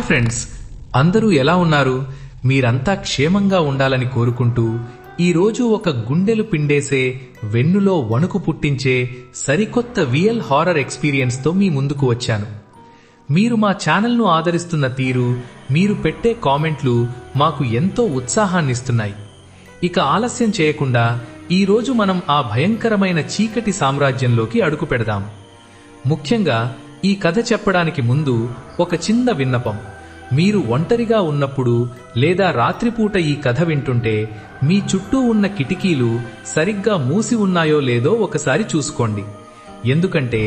Hi friends, అందరూ ఎలా ఉన్నారు? మీరంతా క్షేమంగా ఉండాలని కోరుకుంటూ ఈరోజు ఒక గుండెలు పిండేసే, వెన్నులో వణుకు పుట్టించే సరికొత్త విఎల్ హారర్ ఎక్స్పీరియన్స్తో మీ ముందుకు వచ్చాను. మీరు మా ఛానల్ను ఆదరిస్తున్న తీరు, మీరు పెట్టే కామెంట్లు మాకు ఎంతో ఉత్సాహాన్నిస్తున్నాయి. ఇక ఆలస్యం చేయకుండా ఈరోజు మనం ఆ భయంకరమైన చీకటి సామ్రాజ్యంలోకి అడుగు పెడదాం. ముఖ్యంగా ఈ కథ చెప్పడానికి ముందు ఒక చిన్న విన్నపం. మీరు ఒంటరిగా ఉన్నప్పుడు లేదా రాత్రిపూట ఈ కథ వింటుంటే మీ చుట్టూ ఉన్న కిటికీలు సరిగ్గా మూసి ఉన్నాయో లేదో ఒకసారి చూసుకోండి. ఎందుకంటే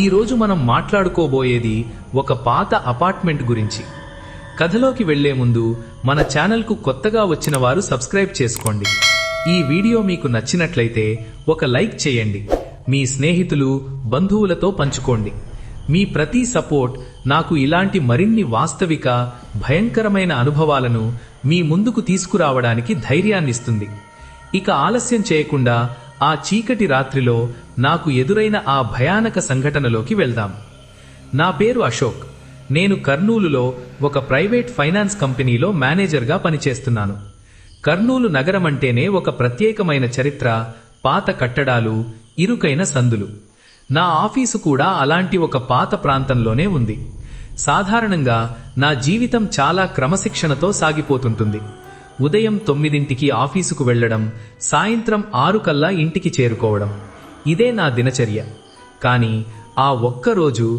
ఈరోజు మనం మాట్లాడుకోబోయేది ఒక పాత అపార్ట్మెంట్ గురించి. కథలోకి వెళ్లే ముందు మన ఛానల్కు కొత్తగా వచ్చిన వారు సబ్స్క్రైబ్ చేసుకోండి. ఈ వీడియో మీకు నచ్చినట్లయితే ఒక లైక్ చేయండి. మీ స్నేహితులు, బంధువులతో పంచుకోండి. మీ ప్రతి సపోర్ట్ నాకు ఇలాంటి మరిన్ని వాస్తవిక, భయంకరమైన అనుభవాలను మీ ముందుకు తీసుకురావడానికి ధైర్యాన్నిస్తుంది. ఇక ఆలస్యం చేయకుండా ఆ చీకటి రాత్రిలో నాకు ఎదురైన ఆ భయానక సంఘటనలోకి వెళ్దాం. నా పేరు అశోక్. నేను కర్నూలులో ఒక ప్రైవేట్ ఫైనాన్స్ కంపెనీలో మేనేజర్గా పనిచేస్తున్నాను. కర్నూలు నగరం అంటేనే ఒక ప్రత్యేకమైన చరిత్ర, పాత కట్టడాలు, ఇరుకైన సందులు. నా ఆఫీసు కూడా అలాంటి ఒక పాత ప్రాంతంలోనే ఉంది. సాధారణంగా నా జీవితం చాలా క్రమశిక్షణతో సాగిపోతుంటుంది. ఉదయం 9ంటికి ఆఫీసుకు వెళ్లడం, సాయంత్రం 6 కల్లా ఇంటికి చేరుకోవడం, ఇదే నా దినచర్య. కానీ ఆ ఒక్కరోజు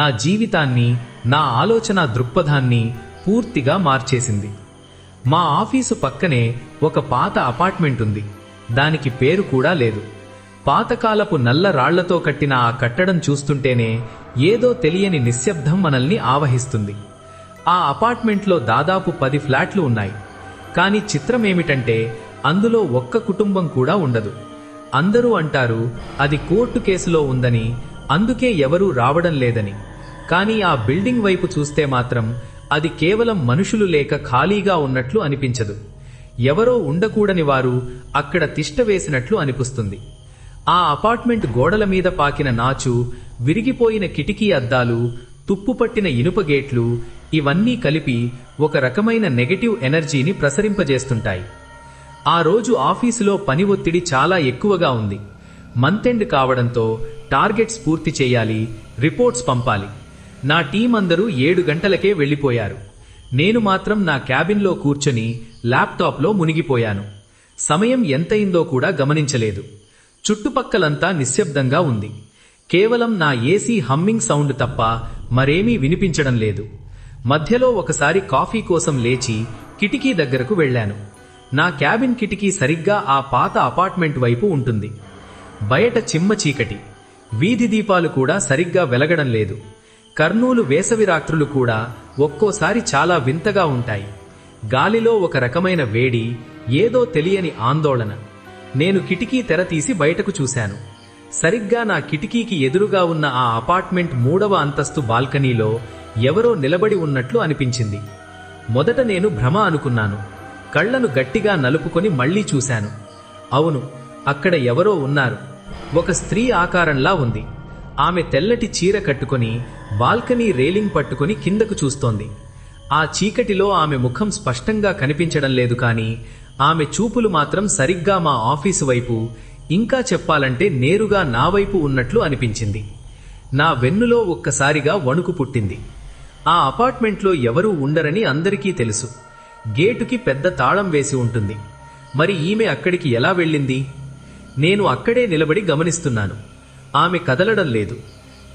నా జీవితాన్ని, నా ఆలోచన దృక్పథాన్ని పూర్తిగా మార్చేసింది. మా ఆఫీసు పక్కనే ఒక పాత అపార్ట్మెంట్ ఉంది. దానికి పేరు కూడా లేదు. పాతకాలపు నల్ల రాళ్లతో కట్టిన ఆ కట్టడం చూస్తుంటేనే ఏదో తెలియని నిశ్శబ్దం మనల్ని ఆవహిస్తుంది. ఆ అపార్ట్మెంట్లో దాదాపు 10 ఫ్లాట్లు ఉన్నాయి. కానీ చిత్రమేమిటంటే అందులో ఒక్క కుటుంబం కూడా ఉండదు. అందరూ అంటారు అది కోర్టు కేసులో ఉందని, అందుకే ఎవరూ రావడం లేదని. కానీ ఆ బిల్డింగ్ వైపు చూస్తే మాత్రం అది కేవలం మనుషులు లేక ఖాళీగా ఉన్నట్లు అనిపించదు. ఎవరో ఉండకూడని వారు అక్కడ తిష్టవేసినట్లు అనిపిస్తుంది. ఆ అపార్ట్మెంట్ గోడల మీద పాకిన నాచు, విరిగిపోయిన కిటికీ అద్దాలు, తుప్పుపట్టిన ఇనుప గేట్లు, ఇవన్నీ కలిపి ఒక రకమైన నెగటివ్ ఎనర్జీని ప్రసరింపజేస్తుంటాయి. ఆ రోజు ఆఫీసులో పని ఒత్తిడి చాలా ఎక్కువగా ఉంది. మంత్ ఎండ్ కావడంతో టార్గెట్స్ పూర్తి చేయాలి, రిపోర్ట్స్ పంపాలి. నా టీం అందరూ 7 గంటలకే వెళ్లిపోయారు. నేను మాత్రం నా క్యాబిన్లో కూర్చొని ల్యాప్టాప్లో మునిగిపోయాను. సమయం ఎంతయిందో కూడా గమనించలేదు. చుట్టుపక్కలంతా నిశ్శబ్దంగా ఉంది. కేవలం నా ఏసీ హమ్మింగ్ సౌండ్ తప్ప మరేమీ వినిపించడం లేదు. మధ్యలో ఒకసారి కాఫీ కోసం లేచి కిటికీ దగ్గరకు వెళ్లాను. నా క్యాబిన్ కిటికీ సరిగ్గా ఆ పాత అపార్ట్మెంట్ వైపు ఉంటుంది. బయట చిమ్మ చీకటి, వీధి దీపాలు కూడా సరిగ్గా వెలగడం లేదు. కర్నూలు వేసవి రాత్రులు కూడా ఒక్కోసారి చాలా వింతగా ఉంటాయి. గాలిలో ఒక రకమైన వేడి, ఏదో తెలియని ఆందోళన. నేను కిటికీ తెర తీసి బయటకు చూశాను. సరిగ్గా నా కిటికీకి ఎదురుగా ఉన్న ఆ అపార్ట్మెంట్ 3వ అంతస్తు బాల్కనీలో ఎవరో నిలబడి ఉన్నట్లు అనిపించింది. మొదట నేను భ్రమ అనుకున్నాను. కళ్లను గట్టిగా నలుపుకొని మళ్లీ చూశాను. అవును, అక్కడ ఎవరో ఉన్నారు. ఒక స్త్రీ ఆకారంలా ఉంది. ఆమె తెల్లటి చీర కట్టుకొని బాల్కనీ రేలింగ్ పట్టుకుని కిందకు చూస్తోంది. ఆ చీకటిలో ఆమె ముఖం స్పష్టంగా కనిపించడం లేదు, కానీ ఆమె చూపులు మాత్రం సరిగ్గా మా ఆఫీసు వైపు, ఇంకా చెప్పాలంటే నేరుగా నా వైపు ఉన్నట్లు అనిపించింది. నా వెన్నులో ఒక్కసారిగా వణుకు పుట్టింది. ఆ అపార్ట్మెంట్లో ఎవరూ ఉండరని అందరికీ తెలుసు. గేటుకి పెద్ద తాళం వేసి ఉంటుంది. మరి ఈమె అక్కడికి ఎలా వెళ్ళింది? నేను అక్కడే నిలబడి గమనిస్తున్నాను. ఆమె కదలడం లేదు.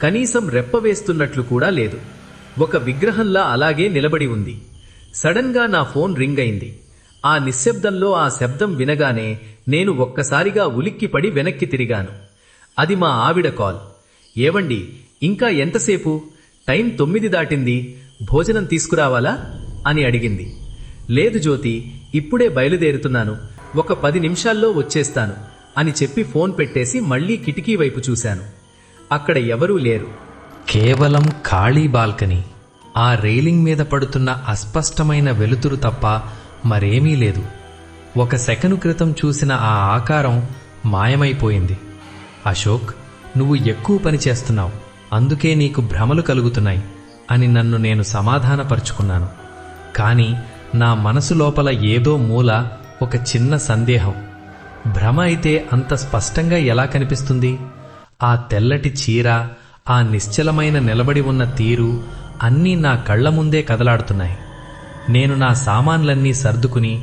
కనీసం రెప్ప వేస్తున్నట్లు కూడా లేదు. ఒక విగ్రహంలా అలాగే నిలబడి ఉంది. సడన్ గా నా ఫోన్ రింగ్ అయింది. ఆ నిశ్శబ్దంలో ఆ శబ్దం వినగానే నేను ఒక్కసారిగా ఉలిక్కిపడి వెనక్కి తిరిగాను. అది మా ఆవిడ కాల్. ఏవండి, ఇంకా ఎంతసేపు? టైం 9 దాటింది. భోజనం తీసుకురావాలా అని అడిగింది. లేదు జ్యోతి, ఇప్పుడే బయలుదేరుతున్నాను. ఒక 10 నిమిషాల్లో వచ్చేస్తాను అని చెప్పి ఫోన్ పెట్టేసి మళ్లీ కిటికీ వైపు చూశాను. అక్కడ ఎవరూ లేరు. కేవలం ఖాళీ బాల్కనీ. ఆ రైలింగ్ మీద పడుతున్న అస్పష్టమైన వెలుతురు తప్ప మరేమీ లేదు. ఒక సెకను క్రితం చూసిన ఆ ఆకారం మాయమైపోయింది. అశోక్, నువ్వు ఎక్కువ పని చేస్తున్నావు, అందుకే నీకు భ్రమలు కలుగుతున్నాయి అని నన్ను నేను సమాధానపరుచుకున్నాను. కాని నా మనసు లోపల ఏదో మూల ఒక చిన్న సందేహం. భ్రమ అయితే అంత స్పష్టంగా ఎలా కనిపిస్తుంది? ఆ తెల్లటి చీర, ఆ నిశ్చలమైన నిలబడి ఉన్న తీరు అన్నీ నా కళ్ల ముందే కదలాడుతున్నాయి. నేను నా సామాన్లన్నీ సర్దుకుని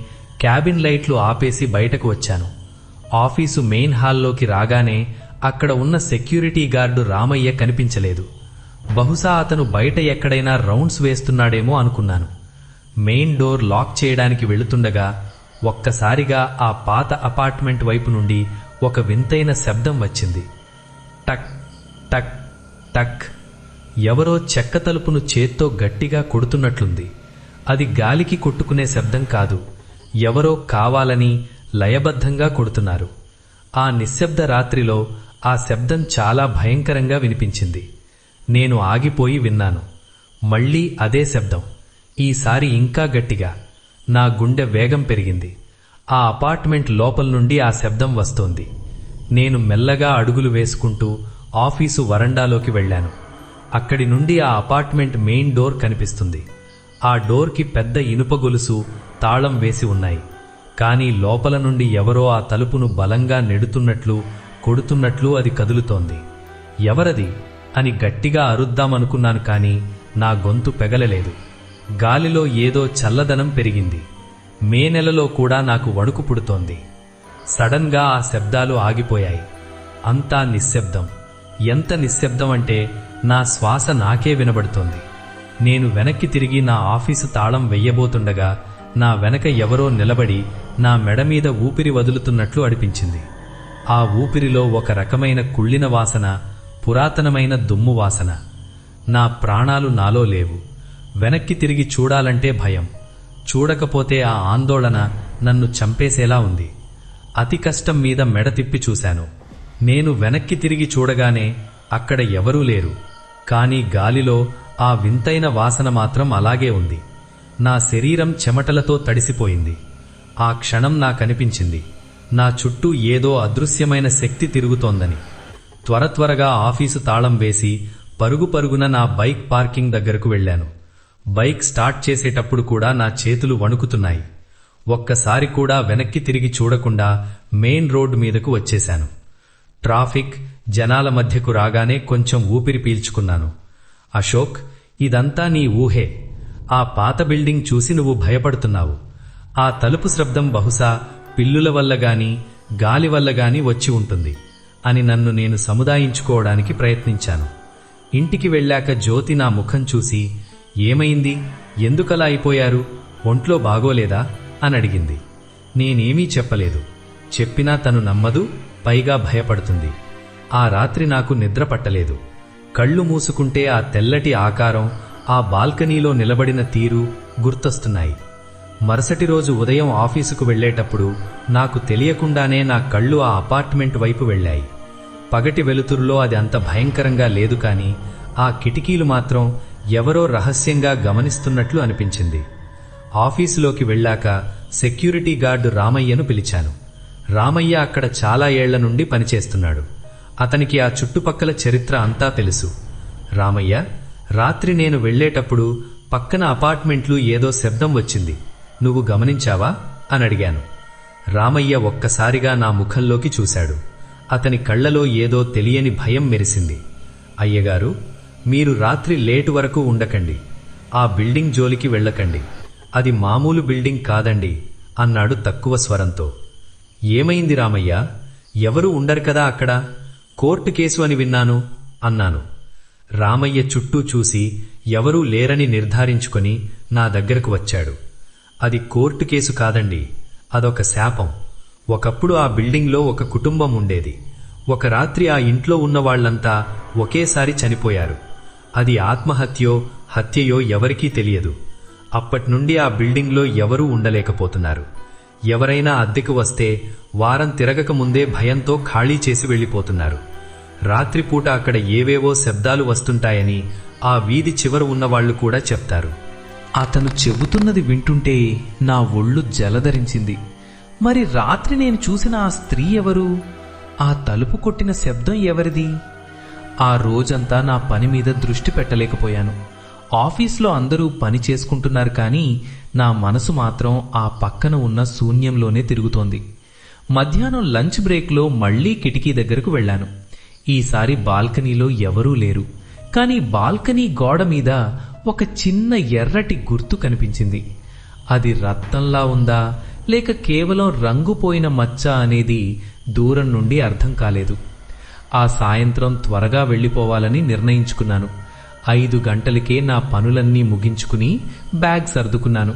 క్యాబిన్ లైట్లు ఆపేసి బయటకు వచ్చాను. ఆఫీసు మెయిన్ హాల్లోకి రాగానే అక్కడ ఉన్న సెక్యూరిటీ గార్డు రామయ్య కనిపించలేదు. బహుశా అతను బయట ఎక్కడైనా రౌండ్స్ వేస్తున్నాడేమో అనుకున్నాను. మెయిన్ డోర్ లాక్ చేయడానికి వెళుతుండగా ఒక్కసారిగా ఆ పాత అపార్ట్మెంట్ వైపు నుండి ఒక వింతైన శబ్దం వచ్చింది. టక్ టక్ టక్. ఎవరో చెక్క తలుపును చేత్తో గట్టిగా కొడుతున్నట్లుంది. అది గాలికి కొట్టుకునే శబ్దం కాదు, ఎవరో కావాలని లయబద్ధంగా కొడుతున్నారు. ఆ నిశ్శబ్ద రాత్రిలో ఆ శబ్దం చాలా భయంకరంగా వినిపించింది. నేను ఆగిపోయి విన్నాను. మళ్లీ అదే శబ్దం, ఈసారి ఇంకా గట్టిగా. నా గుండె వేగం పెరిగింది. ఆ అపార్ట్మెంట్ లోపల నుండి ఆ శబ్దం వస్తోంది. నేను మెల్లగా అడుగులు వేసుకుంటూ ఆఫీసు వరండాలోకి వెళ్లాను. అక్కడి నుండి ఆ అపార్ట్మెంట్ మెయిన్ డోర్ కనిపిస్తుంది. ఆ డోర్కి పెద్ద ఇనుప గొలుసు, తాళం వేసి ఉన్నాయి. కానీ లోపల నుండి ఎవరో ఆ తలుపును బలంగా నెడుతున్నట్లు, కొడుతున్నట్లు అది కదులుతోంది. ఎవరది అని గట్టిగా అరుద్దామనుకున్నాను, కానీ నా గొంతు పెగలలేదు. గాలిలో ఏదో చల్లదనం పెరిగింది. మే నెలలో కూడా నాకు వణుకు పుడుతోంది. సడన్గా ఆ శబ్దాలు ఆగిపోయాయి. అంతా నిశ్శబ్దం. ఎంత నిశ్శబ్దం అంటే నా శ్వాస నాకే వినబడుతోంది. నేను వెనక్కి తిరిగి నా ఆఫీసు తాళం వెయ్యబోతుండగా నా వెనక ఎవరో నిలబడి నా మెడ మీద ఊపిరి వదులుతున్నట్లు అనిపించింది. ఆ ఊపిరిలో ఒక రకమైన కుళ్ళిన వాసన, పురాతనమైన దుమ్ము వాసన. నా ప్రాణాలు నాలో లేవు. వెనక్కి తిరిగి చూడాలంటే భయం, చూడకపోతే ఆ ఆందోళన నన్ను చంపేసేలా ఉంది. అతి కష్టం మీద మెడ తిప్పి చూశాను. నేను వెనక్కి తిరిగి చూడగానే అక్కడ ఎవరూ లేరు. కానీ గాలిలో ఆ వింతైన వాసన మాత్రం అలాగే ఉంది. నా శరీరం చెమటలతో తడిసిపోయింది. ఆ క్షణం నాకనిపించింది, నా చుట్టూ ఏదో అదృశ్యమైన శక్తి తిరుగుతోందని. త్వరగా ఆఫీసు తాళం వేసి పరుగు పరుగున నా బైక్ పార్కింగ్ దగ్గరకు వెళ్లాను. బైక్ స్టార్ట్ చేసేటప్పుడు కూడా నా చేతులు వణుకుతున్నాయి. ఒక్కసారి కూడా వెనక్కి తిరిగి చూడకుండా మెయిన్ రోడ్డు మీదకు వచ్చేశాను. ట్రాఫిక్, జనాల మధ్యకు రాగానే కొంచెం ఊపిరి పీల్చుకున్నాను. అశోక్, ఇదంతా నీ ఊహే. ఆ పాత బిల్డింగ్ చూసి నువ్వు భయపడుతున్నావు. ఆ తలుపు శబ్దం బహుశా పిల్లుల వల్ల గాని, గాలి వల్ల గాని వచ్చి ఉంటుంది అని నన్ను నేను సముదాయించుకోవడానికి ప్రయత్నించాను. ఇంటికి వెళ్ళాక జ్యోతి నా ముఖం చూసి, ఏమైంది, ఎందుకలా అయిపోయారు, ఒంట్లో బాగోలేదా అని అడిగింది. నేనేమీ చెప్పలేదు. చెప్పినా తను నమ్మదు, పైగా భయపడుతుంది. ఆ రాత్రి నాకు నిద్ర పట్టలేదు. కళ్ళు మూసుకుంటే ఆ తెల్లటి ఆకారం, ఆ బాల్కనీలో నిలబడిన తీరు గుర్తొస్తున్నాయి. మరుసటి రోజు ఉదయం ఆఫీసుకు వెళ్లేటప్పుడు నాకు తెలియకుండానే నా కళ్ళు ఆ అపార్ట్మెంట్ వైపు వెళ్లాయి. పగటి వెలుతురులో అది అంత భయంకరంగా లేదు, కానీ ఆ కిటికీలు మాత్రం ఎవరో రహస్యంగా గమనిస్తున్నట్లు అనిపించింది. ఆఫీసులోకి వెళ్ళాక సెక్యూరిటీ గార్డు రామయ్యను పిలిచాను. రామయ్య అక్కడ చాలా ఏళ్ల నుండి పనిచేస్తున్నాడు. అతనికి ఆ చుట్టుపక్కల చరిత్ర అంతా తెలుసు. రామయ్య, రాత్రి నేను వెళ్లేటప్పుడు పక్కన అపార్ట్మెంట్లు ఏదో శబ్దం వచ్చింది, నువ్వు గమనించావా అని అడిగాను. రామయ్య ఒక్కసారిగా నా ముఖంలోకి చూశాడు. అతని కళ్లలో ఏదో తెలియని భయం మెరిసింది. అయ్యగారు, మీరు రాత్రి లేటు వరకు ఉండకండి. ఆ బిల్డింగ్ జోలికి వెళ్ళకండి. అది మామూలు బిల్డింగ్ కాదండి అన్నాడు తక్కువ స్వరంతో. ఏమైంది రామయ్య, ఎవరూ ఉండరు కదా అక్కడ, కోర్టు కేసు అని విన్నాను అన్నాను. రామయ్య చుట్టూ చూసి ఎవరూ లేరని నిర్ధారించుకొని నా దగ్గరకు వచ్చాడు. అది కోర్టు కేసు కాదండి, అదొక శాపం. ఒకప్పుడు ఆ బిల్డింగ్లో ఒక కుటుంబం ఉండేది. ఒక రాత్రి ఆ ఇంట్లో ఉన్నవాళ్లంతా ఒకేసారి చనిపోయారు. అది ఆత్మహత్యో హత్యయో ఎవరికీ తెలియదు. అప్పట్నుండి ఆ బిల్డింగ్లో ఎవరూ ఉండలేకపోతున్నారు. ఎవరైనా అద్దెకు వస్తే వారం తిరగక ముందే భయంతో ఖాళీ చేసి వెళ్ళిపోతున్నారు. రాత్రిపూట అక్కడ ఏవేవో శబ్దాలు వస్తుంటాయని ఆ వీధి చివర ఉన్నవాళ్లు కూడా చెప్తారు. అతను చెబుతున్నది వింటుంటే నా ఒళ్ళు జలధరించింది. మరి రాత్రి నేను చూసిన ఆ స్త్రీ ఎవరు? ఆ తలుపు కొట్టిన శబ్దం ఎవరిది? ఆ రోజంతా నా పని మీద దృష్టి పెట్టలేకపోయాను. ఆఫీస్లో అందరూ పని చేసుకుంటున్నారు కానీ నా మనసు మాత్రం ఆ పక్కన ఉన్న శూన్యంలోనే తిరుగుతోంది. మధ్యాహ్నం లంచ్ బ్రేక్లో మళ్లీ కిటికీ దగ్గరకు వెళ్లాను. ఈసారి బాల్కనీలో ఎవరూ లేరు. కానీ బాల్కనీ గోడ మీద ఒక చిన్న ఎర్రటి గుర్తు కనిపించింది. అది రక్తంలా ఉందా లేక కేవలం రంగుపోయిన మచ్చ అనేది దూరం నుండి అర్థం కాలేదు. ఆ సాయంత్రం త్వరగా వెళ్లిపోవాలని నిర్ణయించుకున్నాను. 5 గంటలకే నా పనులన్నీ ముగించుకుని బ్యాగ్ సర్దుకున్నాను.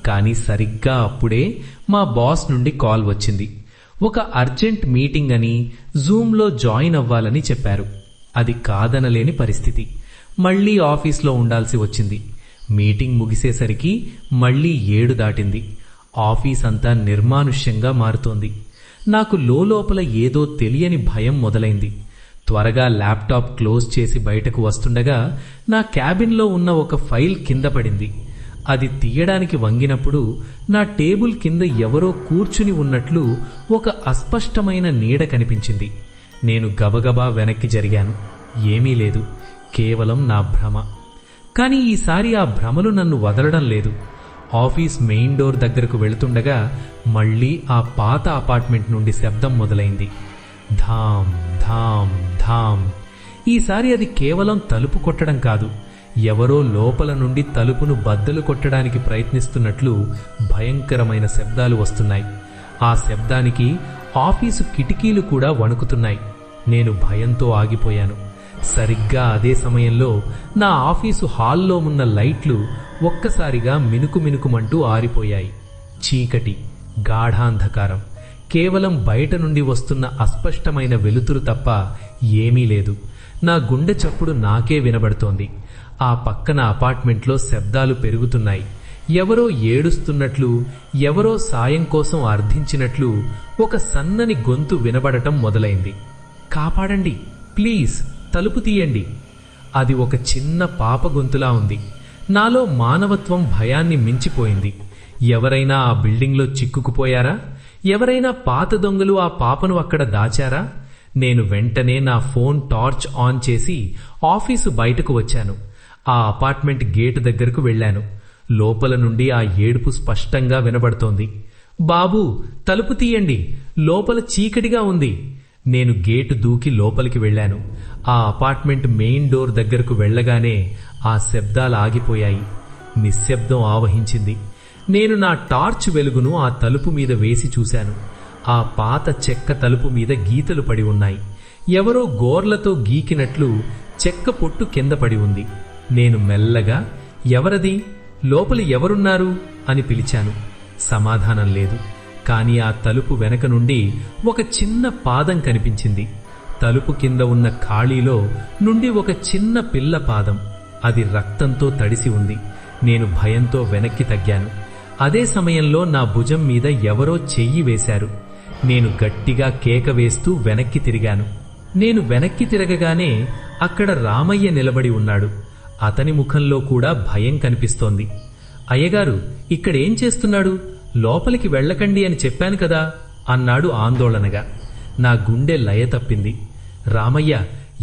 కానీ సరిగ్గా అప్పుడే మా బాస్ నుండి కాల్ వచ్చింది. ఒక అర్జెంట్ మీటింగ్ అని జూమ్లో జాయిన్ అవ్వాలని చెప్పారు. అది కాదనలేని పరిస్థితి. మళ్లీ ఆఫీస్లో ఉండాల్సి వచ్చింది. మీటింగ్ ముగిసేసరికి మళ్లీ 7 దాటింది. ఆఫీస్ అంతా నిర్మానుష్యంగా మారుతోంది. నాకు లోపల ఏదో తెలియని భయం మొదలైంది. త్వరగా ల్యాప్టాప్ క్లోజ్ చేసి బయటకు వస్తుండగా నా క్యాబిన్లో ఉన్న ఒక ఫైల్ కింద పడింది. అది తీయడానికి వంగినప్పుడు నా టేబుల్ కింద ఎవరో కూర్చుని ఉన్నట్లు ఒక అస్పష్టమైన నీడ కనిపించింది. నేను గబగబా వెనక్కి జరిగాను. ఏమీ లేదు, కేవలం నా భ్రమ. కానీ ఈసారి ఆ భ్రమలు నన్ను వదలడం లేదు. ఆఫీస్ మెయిన్ డోర్ దగ్గరకు వెళుతుండగా మళ్లీ ఆ పాత అపార్ట్మెంట్ నుండి శబ్దం మొదలైంది. ధామ్ ధామ్ ధామ్. ఈసారి అది కేవలం తలుపు కొట్టడం కాదు, ఎవరో లోపల నుండి తలుపును బద్దలు కొట్టడానికి ప్రయత్నిస్తున్నట్లు భయంకరమైన శబ్దాలు వస్తున్నాయి. ఆ శబ్దానికి ఆఫీసు కిటికీలు కూడా వణుకుతున్నాయి. నేను భయంతో ఆగిపోయాను. సరిగ్గా అదే సమయంలో నా ఆఫీసు హాల్లో ఉన్న లైట్లు ఒక్కసారిగా మినుకుమినుకుమంటూ ఆరిపోయాయి. చీకటి, గాఢాంధకారం. కేవలం బయట నుండి వస్తున్న అస్పష్టమైన వెలుతురు తప్ప ఏమీ లేదు. నా గుండె చప్పుడు నాకే వినబడుతోంది. ఆ పక్కన అపార్ట్మెంట్లో శబ్దాలు పెరుగుతున్నాయి. ఎవరో ఏడుస్తున్నట్లు, ఎవరో సాయం కోసం అర్థించినట్లు ఒక సన్నని గొంతు వినబడటం మొదలైంది. కాపాడండి, ప్లీజ్, తలుపు తీయండి. అది ఒక చిన్న పాప గొంతులా ఉంది. నాలో మానవత్వం భయాన్ని మించిపోయింది. ఎవరైనా ఆ బిల్డింగ్లో చిక్కుకుపోయారా? ఎవరైనా పాత దొంగలు ఆ పాపను అక్కడ దాచారా? నేను వెంటనే నా ఫోన్ టార్చ్ ఆన్ చేసి ఆఫీసు బయటకు వచ్చాను. ఆ అపార్ట్మెంట్ గేటు దగ్గరకు వెళ్లాను. లోపల నుండి ఆ ఏడుపు స్పష్టంగా వినబడుతోంది. బాబూ, తలుపు తీయండి, లోపల చీకటిగా ఉంది. నేను గేటు దూకి లోపలికి వెళ్లాను. ఆ అపార్ట్మెంట్ మెయిన్ డోర్ దగ్గరకు వెళ్లగానే ఆ శబ్దాలు ఆగిపోయాయి. నిశ్శబ్దం ఆవహించింది. నేను నా టార్చ్ వెలుగును ఆ తలుపు మీద వేసి చూశాను. ఆ పాత చెక్క తలుపు మీద గీతలు పడి ఉన్నాయి. ఎవరో గోర్లతో గీకినట్లు చెక్క పొట్టు కింద పడి ఉంది. నేను మెల్లగా, ఎవరది, లోపల ఎవరున్నారు అని పిలిచాను. సమాధానం లేదు. కాని ఆ తలుపు వెనక నుండి ఒక చిన్న పాదం కనిపించింది. తలుపు కింద ఉన్న ఖాళీలో నుండి ఒక చిన్న పిల్ల పాదం. అది రక్తంతో తడిసి ఉంది. నేను భయంతో వెనక్కి తగ్గాను. అదే సమయంలో నా భుజం మీద ఎవరో చెయ్యి వేశారు. నేను గట్టిగా కేక వేస్తూ వెనక్కి తిరిగాను. నేను వెనక్కి తిరగగానే అక్కడ రామయ్య నిలబడి ఉన్నాడు. అతని ముఖంలో కూడా భయం కనిపిస్తోంది. అయ్యగారు, ఇక్కడేం చేస్తున్నాడు? లోపలికి వెళ్ళకండి అని చెప్పాను కదా అన్నాడు ఆందోళనగా. నా గుండె లయ తప్పింది. రామయ్య,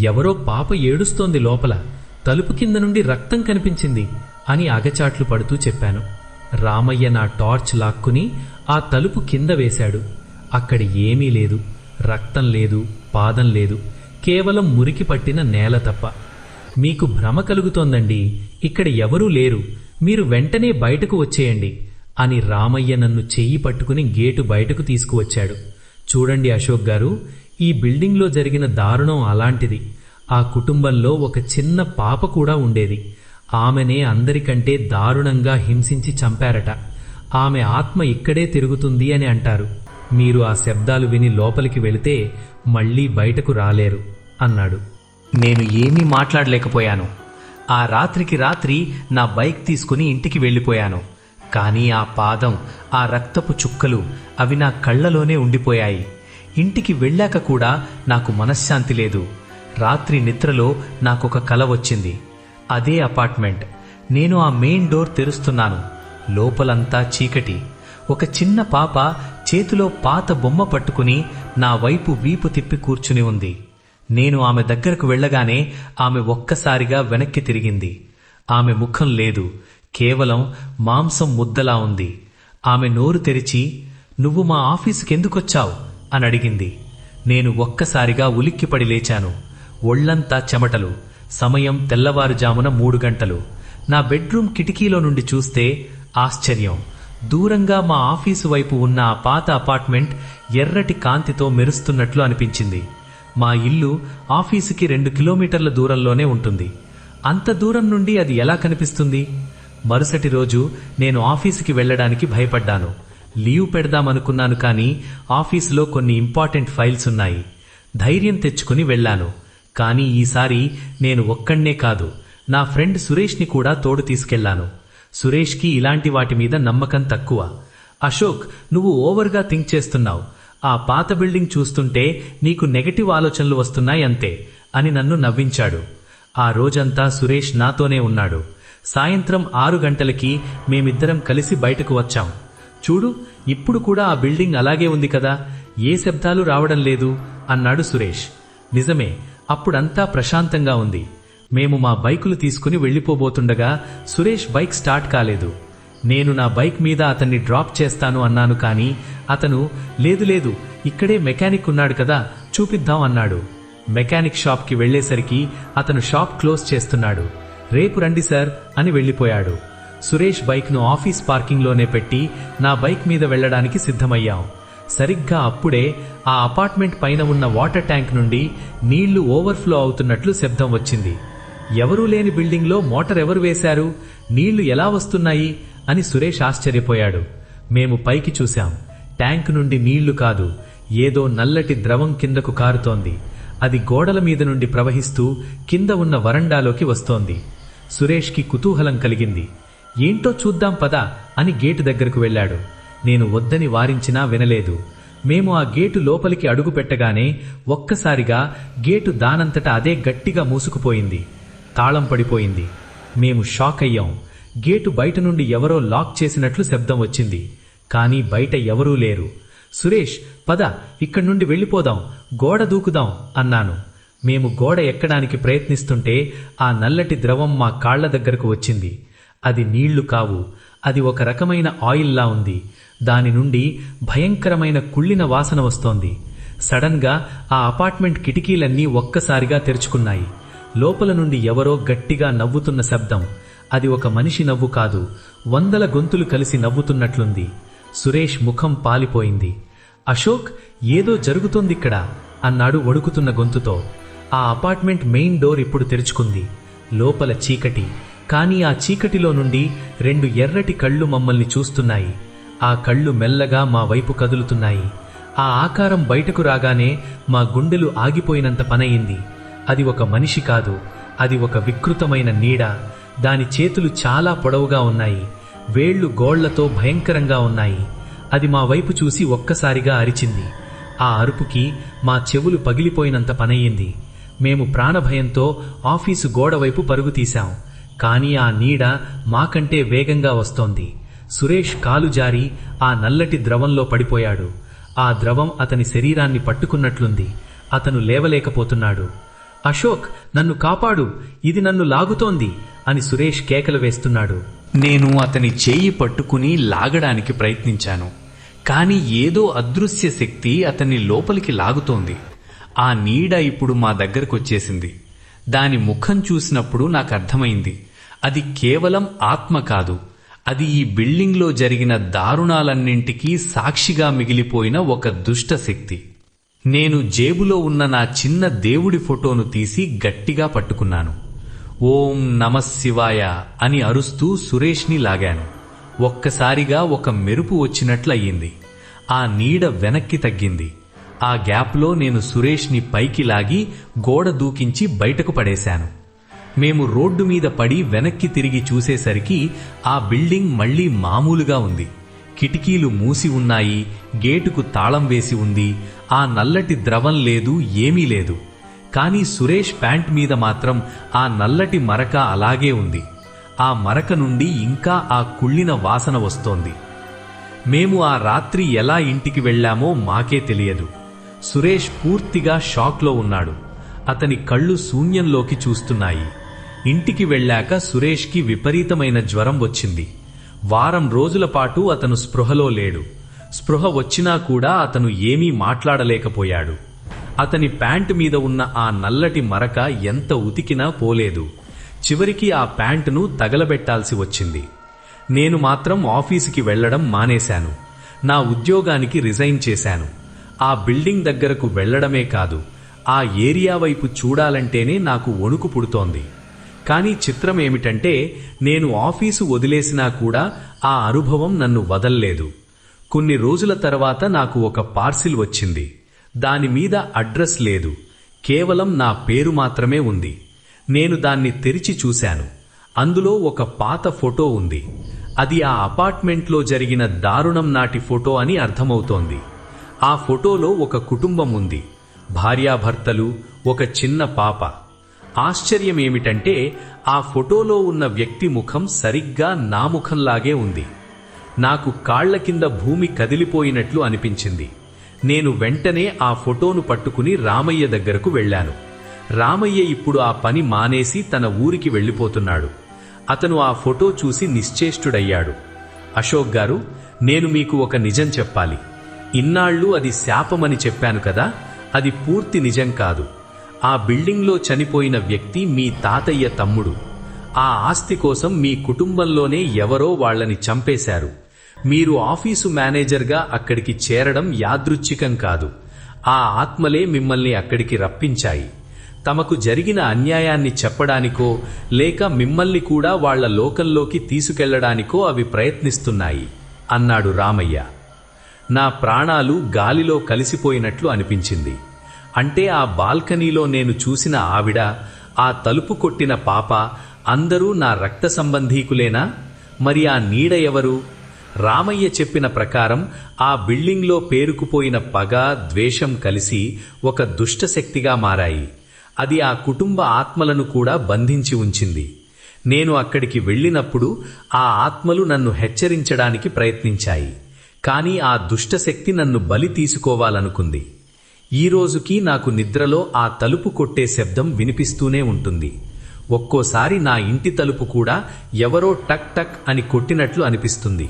ఎవరో పాప ఏడుస్తోంది లోపల, తలుపు కింద నుండి రక్తం కనిపించింది అని అగచాట్లు పడుతూ చెప్పాను. రామయ్య నా టార్చ్ లాక్కుని ఆ తలుపు కింద వేశాడు. అక్కడ ఏమీ లేదు. రక్తం లేదు, పాదం లేదు, కేవలం మురికి పట్టిన నేల తప్ప. మీకు భ్రమ కలుగుతోందండి, ఇక్కడ ఎవరూ లేరు, మీరు వెంటనే బయటకు వచ్చేయండి అని రామయ్య నన్ను చెయ్యి పట్టుకుని గేటు బయటకు తీసుకువచ్చాడు. చూడండి అశోక్ గారు, ఈ బిల్డింగ్లో జరిగిన దారుణం అలాంటిది. ఆ కుటుంబంలో ఒక చిన్న పాప కూడా ఉండేది. ఆమెనే అందరికంటే దారుణంగా హింసించి చంపారట. ఆమె ఆత్మ ఇక్కడే తిరుగుతుంది అని అంటారు. మీరు ఆ శబ్దాలు విని లోపలికి వెళితే మళ్లీ బయటకు రాలేరు అన్నాడు. నేను ఏమీ మాట్లాడలేకపోయాను. ఆ రాత్రికి రాత్రి నా బైక్ తీసుకుని ఇంటికి వెళ్ళిపోయాను. కానీ ఆ పాదం, ఆ రక్తపు చుక్కలు అవి నా కళ్లలోనే ఉండిపోయాయి. ఇంటికి వెళ్ళాక కూడా నాకు మనశ్శాంతి లేదు. రాత్రి నిద్రలో నాకొక కల వచ్చింది. అదే అపార్ట్మెంట్. నేను ఆ మెయిన్ డోర్ తెరుస్తున్నాను. లోపలంతా చీకటి. ఒక చిన్న పాప చేతిలో పాత బొమ్మ పట్టుకుని నా వైపు వీపు తిప్పి కూర్చుని ఉంది. నేను ఆమె దగ్గరకు వెళ్ళగానే ఆమె ఒక్కసారిగా వెనక్కి తిరిగింది. ఆమె ముఖం లేదు, కేవలం మాంసం ముద్దలా ఉంది. ఆమె నోరు తెరిచి, "నువ్వు మా ఆఫీసుకెందుకొచ్చావు?" అని అడిగింది. నేను ఒక్కసారిగా ఉలిక్కిపడి లేచాను. ఒళ్లంతా చెమటలు. సమయం తెల్లవారుజామున 3 గంటలు. నా బెడ్రూమ్ కిటికీలో నుండి చూస్తే ఆశ్చర్యం. దూరంగా మా ఆఫీసు వైపు ఉన్న ఆ పాత అపార్ట్మెంట్ ఎర్రటి కాంతితో మెరుస్తున్నట్లు అనిపించింది. మా ఇల్లు ఆఫీసుకి 2 కిలోమీటర్ల దూరంలోనే ఉంటుంది. అంత దూరం నుండి అది ఎలా కనిపిస్తుంది? మరుసటి రోజు నేను ఆఫీసుకి వెళ్లడానికి భయపడ్డాను. లీవ్ పెడదామనుకున్నాను, కానీ ఆఫీసులో కొన్ని ఇంపార్టెంట్ ఫైల్స్ ఉన్నాయి. ధైర్యం తెచ్చుకుని వెళ్లాను. కానీ ఈసారి నేను ఒక్కణ్ణే కాదు, నా ఫ్రెండ్ సురేష్ని కూడా తోడు తీసుకెళ్లాను. సురేష్కి ఇలాంటి వాటి మీద నమ్మకం తక్కువ. "అశోక్, నువ్వు ఓవర్గా థింక్ చేస్తున్నావు. ఆ పాత బిల్డింగ్ చూస్తుంటే నీకు నెగటివ్ ఆలోచనలు వస్తున్నాయి అంతే" అని నన్ను నవ్వించాడు. ఆ రోజంతా సురేష్ నాతోనే ఉన్నాడు. సాయంత్రం 6 గంటలకి మేమిద్దరం కలిసి బయటకు వచ్చాం. "చూడు, ఇప్పుడు కూడా ఆ బిల్డింగ్ అలాగే ఉంది కదా, ఏ శబ్దాలు రావడం లేదు" అన్నాడు సురేష్. నిజమే, అప్పుడంతా ప్రశాంతంగా ఉంది. మేము మా బైకులు తీసుకుని వెళ్లిపోబోతుండగా సురేష్ బైక్ స్టార్ట్ కాలేదు. నేను నా బైక్ మీద అతన్ని డ్రాప్ చేస్తాను అన్నాను, కానీ అతను "లేదు లేదు, ఇక్కడే మెకానిక్ ఉన్నాడు కదా, చూపిద్దాం" అన్నాడు. మెకానిక్ షాప్కి వెళ్లేసరికి అతను షాప్ క్లోజ్ చేస్తున్నాడు. "రేపు రండి సార్" అని వెళ్లిపోయాడు. సురేష్ బైక్ను ఆఫీస్ పార్కింగ్లోనే పెట్టి నా బైక్ మీద వెళ్లడానికి సిద్ధమయ్యాం. సరిగ్గా అప్పుడే ఆ అపార్ట్మెంట్ పైన ఉన్న వాటర్ ట్యాంక్ నుండి నీళ్లు ఓవర్ఫ్లో అవుతున్నట్లు శబ్దం వచ్చింది. ఎవరూ లేని బిల్డింగ్లో మోటార్ ఎవరు వేశారు? నీళ్లు ఎలా వస్తున్నాయి అని సురేష్ ఆశ్చర్యపోయాడు. మేము పైకి చూశాం. ట్యాంక్ నుండి నీళ్లు కాదు, ఏదో నల్లటి ద్రవం కిందకు కారుతోంది. అది గోడల మీద నుండి ప్రవహిస్తూ కింద ఉన్న వరండాలోకి వస్తోంది. సురేష్కి కుతూహలం కలిగింది. "ఏంటో చూద్దాం పదా" అని గేటు దగ్గరకు వెళ్లాడు. నేను వద్దని వారించినా వినలేదు. మేము ఆ గేటు లోపలికి అడుగు పెట్టగానే ఒక్కసారిగా గేటు దానంతట అదే గట్టిగా మూసుకుపోయింది. తాళం పడిపోయింది. మేము షాక్ అయ్యాం. గేటు బయట నుండి ఎవరో లాక్ చేసినట్లు శబ్దం వచ్చింది, కానీ బయట ఎవరూ లేరు. "సురేష్, పద, ఇక్కడి నుండి వెళ్ళిపోదాం, గోడ దూకుదాం" అన్నాను. మేము గోడ ఎక్కడానికి ప్రయత్నిస్తుంటే ఆ నల్లటి ద్రవం మా కాళ్ల దగ్గరకు వచ్చింది. అది నీళ్లు కావు, అది ఒక రకమైన ఆయిల్లా ఉంది. దాని నుండి భయంకరమైన కుళ్ళిన వాసన వస్తోంది. సడన్ గా ఆ అపార్ట్మెంట్ కిటికీలన్నీ ఒక్కసారిగా తెరుచుకున్నాయి. లోపల నుండి ఎవరో గట్టిగా నవ్వుతున్న శబ్దం. అది ఒక మనిషి నవ్వు కాదు, 100 గొంతులు కలిసి నవ్వుతున్నట్లుంది. సురేష్ ముఖం పాలిపోయింది. "అశోక్, ఏదో జరుగుతోందిక్కడ" అన్నాడు వణుకుతున్న గొంతుతో. ఆ అపార్ట్మెంట్ మెయిన్ డోర్ ఇప్పుడు తెరుచుకుంది. లోపల చీకటి, కానీ ఆ చీకటిలో నుండి 2 ఎర్రటి కళ్ళు మమ్మల్ని చూస్తున్నాయి. ఆ కళ్ళు మెల్లగా మా వైపు కదులుతున్నాయి. ఆ ఆకారం బయటకు రాగానే మా గుండెలు ఆగిపోయినంత పనయింది. అది ఒక మనిషి కాదు, అది ఒక వికృతమైన నీడ. దాని చేతులు చాలా పొడవుగా ఉన్నాయి, వేళ్లు గోళ్లతో భయంకరంగా ఉన్నాయి. అది మా వైపు చూసి ఒక్కసారిగా అరిచింది. ఆ అరుపుకి మా చెవులు పగిలిపోయినంత పనయ్యింది. మేము ప్రాణభయంతో ఆఫీసు గోడవైపు పరుగు తీశాం. కానీ ఆ నీడ మాకంటే వేగంగా వస్తోంది. సురేష్ కాలు జారి ఆ నల్లటి ద్రవంలో పడిపోయాడు. ఆ ద్రవం అతని శరీరాన్ని పట్టుకున్నట్లుంది. అతను లేవలేకపోతున్నాడు. "అశోక్, నన్ను కాపాడు, ఇది నన్ను లాగుతోంది" అని సురేష్ కేకలు వేస్తున్నాడు. నేను అతని చేయి పట్టుకుని లాగడానికి ప్రయత్నించాను, కానీ ఏదో అదృశ్య శక్తి అతన్ని లోపలికి లాగుతోంది. ఆ నీడ ఇప్పుడు మా దగ్గరకొచ్చేసింది. దాని ముఖం చూసినప్పుడు నాకు అర్థమైంది, అది కేవలం ఆత్మ కాదు, అది ఈ బిల్డింగ్లో జరిగిన దారుణాలన్నింటికీ సాక్షిగా మిగిలిపోయిన ఒక దుష్ట శక్తి. నేను జేబులో ఉన్న నా చిన్న దేవుడి ఫోటోను తీసి గట్టిగా పట్టుకున్నాను. "ఓం నమఃశివాయ" అని అరుస్తూ సురేష్ని లాగాను. ఒక్కసారిగా ఒక మెరుపు వచ్చినట్లయింది. ఆ నీడ వెనక్కి తగ్గింది. ఆ గ్యాప్లో నేను సురేష్ని పైకి లాగి గోడ దూకించి బయటకు పడేశాను. మేము రోడ్డు మీద పడి వెనక్కి తిరిగి చూసేసరికి ఆ బిల్డింగ్ మళ్లీ మామూలుగా ఉంది. కిటికీలు మూసి ఉన్నాయి, గేటుకు తాళం వేసి ఉంది. ఆ నల్లటి ద్రవం లేదు, ఏమీ లేదు. కానీ సురేష్ ప్యాంట్ మీద మాత్రం ఆ నల్లటి మరక అలాగే ఉంది. ఆ మరక నుండి ఇంకా ఆ కుళ్ళిన వాసన వస్తోంది. మేము ఆ రాత్రి ఎలా ఇంటికి వెళ్లామో మాకే తెలియదు. సురేష్ పూర్తిగా షాక్లో ఉన్నాడు. అతని కళ్ళు శూన్యంలోకి చూస్తున్నాయి. ఇంటికి వెళ్ళాక సురేష్కి విపరీతమైన జ్వరం వచ్చింది. వారం రోజుల పాటు అతను స్పృహలో లేడు. స్పృహ వచ్చినా కూడా అతను ఏమీ మాట్లాడలేకపోయాడు. అతని ప్యాంటు మీద ఉన్న ఆ నల్లటి మరక ఎంత ఉతికినా పోలేదు. చివరికి ఆ ప్యాంటును తగలబెట్టాల్సి వచ్చింది. నేను మాత్రం ఆఫీసుకి వెళ్లడం మానేశాను. నా ఉద్యోగానికి రిజైన్ చేశాను. ఆ బిల్డింగ్ దగ్గరకు వెళ్లడమే కాదు, ఆ ఏరియా వైపు చూడాలంటేనే నాకు వణుకు పుడుతోంది. కానీ చిత్రం ఏమిటంటే, నేను ఆఫీసు వదిలేసినా కూడా ఆ అనుభవం నన్ను వదల్లేదు. కొన్ని రోజుల తర్వాత నాకు ఒక పార్సిల్ వచ్చింది. దానిమీద అడ్రస్ లేదు, కేవలం నా పేరు మాత్రమే ఉంది. నేను దాన్ని తెరిచి చూశాను. అందులో ఒక పాత ఫోటో ఉంది. అది ఆ అపార్ట్మెంట్లో జరిగిన దారుణం నాటి ఫోటో అని అర్థమవుతోంది. ఆ ఫోటోలో ఒక కుటుంబం ఉంది, భార్యాభర్తలు, ఒక చిన్న పాప. ఆశ్చర్యం ఏమిటంటే, ఆ ఫోటోలో ఉన్న వ్యక్తి ముఖం సరిగ్గా నా ముఖంలాగే ఉంది. నాకు కాళ్ల కింద భూమి కదిలిపోయినట్లు అనిపించింది. నేను వెంటనే ఆ ఫోటోను పట్టుకుని రామయ్య దగ్గరకు వెళ్ళాను. రామయ్య ఇప్పుడు ఆ పని మానేసి తన ఊరికి వెళ్ళిపోతున్నాడు. అతను ఆ ఫోటో చూసి నిశ్చేష్టుడయ్యాడు. అశోక్ గారు, నేను మీకు ఒక నిజం చెప్పాలి. ఇన్నాళ్ళు అది శాపమని చెప్పాను కదా, అది పూర్తి నిజం కాదు. ఆ బిల్డింగ్లో చనిపోయిన వ్యక్తి మీ తాతయ్య తమ్ముడు. ఆ ఆస్తి కోసం మీ కుటుంబంలోనే ఎవరో వాళ్ళని చంపేశారు. మీరు ఆఫీసు మేనేజర్గా అక్కడికి చేరడం యాదృచ్ఛికం కాదు. ఆ ఆత్మలే మిమ్మల్ని అక్కడికి రప్పించాయి. తమకు జరిగిన అన్యాయాన్ని చెప్పడానికో లేక మిమ్మల్ని కూడా వాళ్ల లోకంలోకి తీసుకెళ్లడానికో అవి ప్రయత్నిస్తున్నాయి అన్నాడు రామయ్య. నా ప్రాణాలు గాలిలో కలిసిపోయినట్లు అనిపించింది. అంటే ఆ బాల్కనీలో నేను చూసిన ఆవిడ, ఆ తలుపు కొట్టిన పాప అందరూ నా రక్త సంబంధీకులేనా? మరి ఆ నీడ ఎవరు? రామయ్య చెప్పిన ప్రకారం ఆ బిల్డింగ్లో పేరుకుపోయిన పగ, ద్వేషం కలిసి ఒక దుష్టశక్తిగా మారాయి. అది ఆ కుటుంబ ఆత్మలను కూడా బంధించి ఉంచింది. నేను అక్కడికి వెళ్ళినప్పుడు ఆ ఆత్మలు నన్ను హెచ్చరించడానికి ప్రయత్నించాయి. కానీ ఆ దుష్టశక్తి నన్ను బలి తీసుకోవాలనుకుంది. ఈ రోజుకి నాకు నిద్రలో ఆ తలుపు కొట్టే శబ్దం వినిపిస్తూనే ఉంటుంది. ఒక్కోసారి నా ఇంటి తలుపు కూడా ఎవరో టక్ టక్ అని కొట్టినట్లు అనిపిస్తుంది.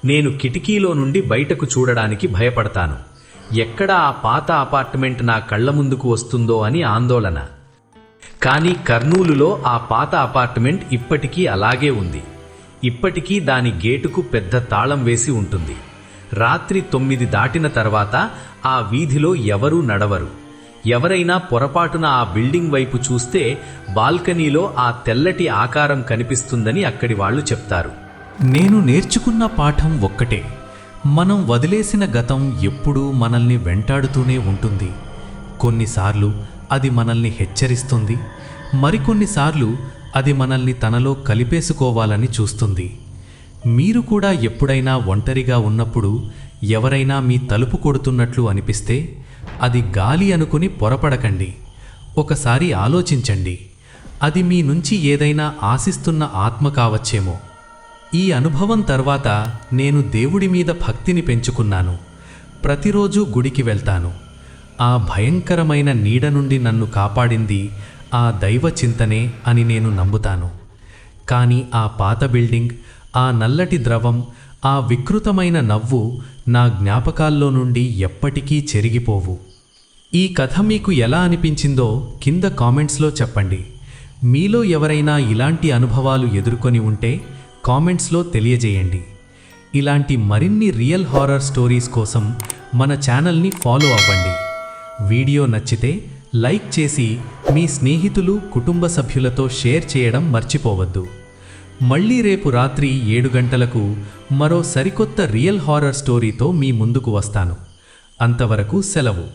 నేను కిటికీలో నుండి బయటకు చూడడానికి భయపడతాను. ఎక్కడ ఆ పాత అపార్ట్మెంట్ నా కళ్ల ముందుకు వస్తుందో అని ఆందోళన. కానీ కర్నూలులో ఆ పాత అపార్ట్మెంట్ ఇప్పటికీ అలాగే ఉంది. ఇప్పటికీ దాని గేటుకు పెద్ద తాళం వేసి ఉంటుంది. రాత్రి 9 దాటిన తర్వాత ఆ వీధిలో ఎవరూ నడవరు. ఎవరైనా పొరపాటున ఆ బిల్డింగ్ వైపు చూస్తే బాల్కనీలో ఆ తెల్లటి ఆకారం కనిపిస్తుందని అక్కడి వాళ్ళు చెప్తారు. నేను నేర్చుకున్న పాఠం ఒక్కటే: మనం వదిలేసిన గతం ఎప్పుడూ మనల్ని వెంటాడుతూనే ఉంటుంది. కొన్నిసార్లు అది మనల్ని హెచ్చరిస్తుంది, మరికొన్నిసార్లు అది మనల్ని తనలో కలిపేసుకోవాలని చూస్తుంది. మీరు కూడా ఎప్పుడైనా ఒంటరిగా ఉన్నప్పుడు ఎవరైనా మీ తలుపు కొడుతున్నట్లు అనిపిస్తే అది గాలి అనుకుని పొరపడకండి. ఒకసారి ఆలోచించండి, అది మీ నుంచి ఏదైనా ఆశిస్తున్న ఆత్మ కావచ్చేమో. ఈ అనుభవం తర్వాత నేను దేవుడి మీద భక్తిని పెంచుకున్నాను. ప్రతిరోజు గుడికి వెళ్తాను. ఆ భయంకరమైన నీడ నుండి నన్ను కాపాడింది ఆ దైవ చింతనే అని నేను నమ్ముతాను. కానీ ఆ పాత బిల్డింగ్, ఆ నల్లటి ద్రవం, ఆ వికృతమైన నవ్వు నా జ్ఞాపకాల్లో నుండి ఎప్పటికీ చెరిగిపోవు. ఈ కథ మీకు ఎలా అనిపించిందో కింద కామెంట్స్లో చెప్పండి. మీలో ఎవరైనా ఇలాంటి అనుభవాలు ఎదుర్కొని ఉంటే కామెంట్స్లో తెలియజేయండి. ఇలాంటి మరిన్ని రియల్ హారర్ స్టోరీస్ కోసం మన ఛానల్ని ఫాలో అవ్వండి. వీడియో నచ్చితే లైక్ చేసి మీ స్నేహితులు, కుటుంబ సభ్యులతో షేర్ చేయడం మర్చిపోవద్దు. మళ్ళీ రేపు రాత్రి 7 గంటలకు మరో సరికొత్త రియల్ హారర్ స్టోరీతో మీ ముందుకు వస్తాను. అంతవరకు సెలవు.